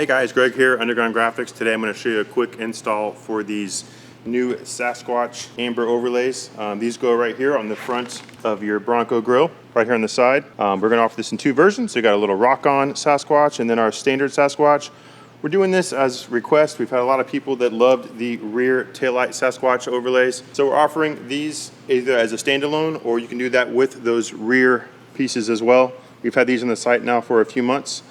Hey guys, Greg here, Underground Graphics. Today I'm going to show you a quick install for these new Sasquatch amber overlays. These go right here on the front of your Bronco grill, right here on the side. We're going to offer this in two versions. So you got a little rock-on Sasquatch and then our standard Sasquatch. We're doing this as request. We've had a lot of people that loved the rear taillight Sasquatch overlays. So we're offering these either as a standalone or you can do that with those rear pieces as well. We've had these on the site now for a few months.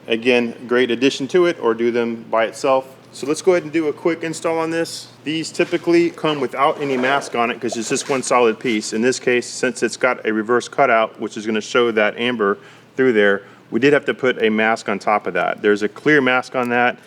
Again, great addition to it, or do them by itself. So let's go ahead and do a quick install on this. These typically come without any mask on it because it's just one solid piece. In this case, since it's got a reverse cutout, which is going to show that amber through there, we did have to put a mask on top of that. There's a clear mask on that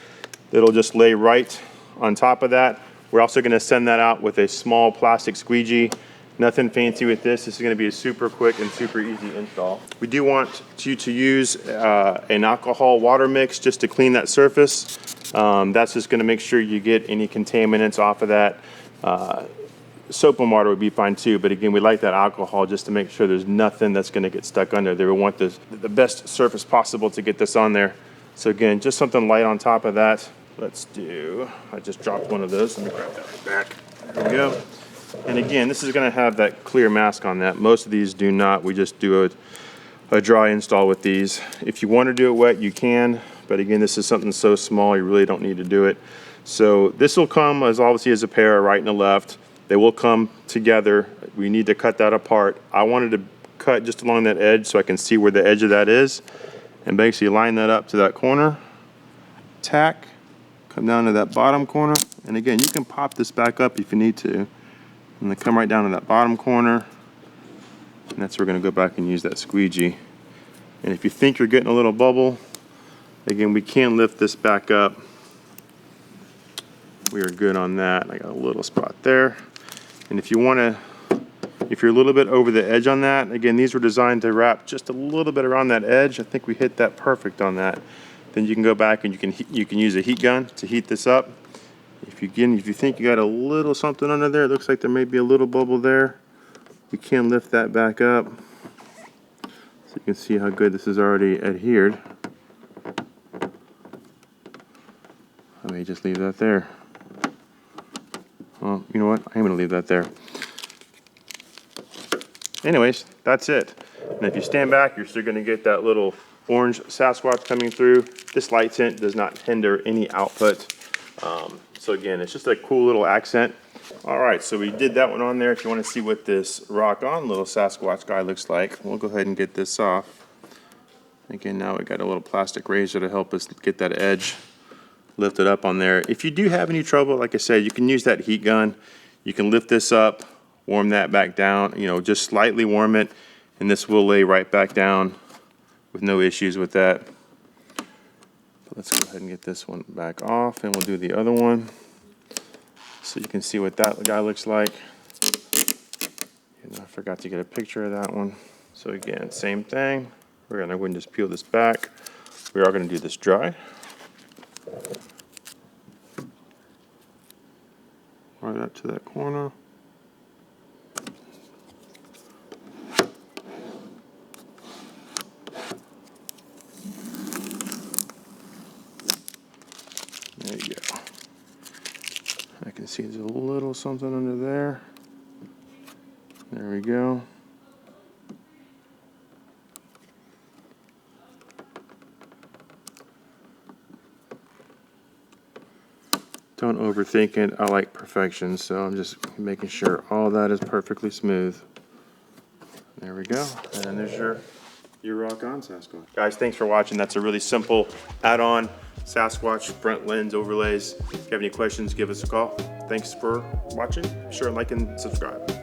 that'll just lay right on top of that. We're also going to send that out with a small plastic squeegee. Nothing fancy with this. This is going to be a super quick and super easy install. We do want you to use an alcohol water mix just to clean that surface. That's just going to make sure you get any contaminants off of that. Soap and water would be fine too, but again, we like that alcohol just to make sure there's nothing that's going to get stuck under there. We want the best surface possible to get this on there. So again, just something light on top of that. Let's do, I just dropped one of those. Let me grab that right back. There we go. And again, this is going to have that clear mask on that. Most of these do not. We just do a dry install with these. If you want to do it wet, you can. But again, this is something so small, you really don't need to do it. So this will come as obviously as a pair, right and a left. They will come together. We need to cut that apart. I wanted to cut just along that edge so I can see where the edge of that is. And basically line that up to that corner. Tack. Come down to that bottom corner. And again, you can pop this back up if you need to. And then come right down to that bottom corner. And that's where we're going to go back and use that squeegee. And if you think you're getting a little bubble, again, we can lift this back up. We are good on that. I got a little spot there. And if you want to, if you're a little bit over the edge on that, again, these were designed to wrap just a little bit around that edge. I think we hit that perfect on that. Then you can go back and you can use a heat gun to heat this up. If you think you got a little something under there, it looks like there may be a little bubble there. We can lift that back up. So you can see how good this is already adhered. I may just leave that there. Well, you know what? I'm going to leave that there. Anyways, that's it. And if you stand back, you're still going to get that little orange Sasquatch coming through. This light tint does not hinder any output. So again, it's just a cool little accent. All right, so we did that one on there. If you want to see what this rock-on little Sasquatch guy looks like, we'll go ahead and get this off. Again, now we got a little plastic razor to help us get that edge lifted up on there. If you do have any trouble, like I said, you can use that heat gun. You can lift this up, warm that back down, just slightly warm it, and this will lay right back down with no issues with that. Let's go ahead and get this one back off, and we'll do the other one so you can see what that guy looks like. And I forgot to get a picture of that one. So again, same thing. We're going to go and just peel this back. We are going to do this dry. Right up to that corner. There you go. I can see there's a little something under there. There we go. Don't overthink it. I like perfection, so I'm just making sure all that is perfectly smooth. There we go. And there's your rock-on Sasquatch. Guys, thanks for watching. That's a really simple add-on Sasquatch front lens overlays. If you have any questions, give us a call. Thanks for watching. Be sure and like and subscribe.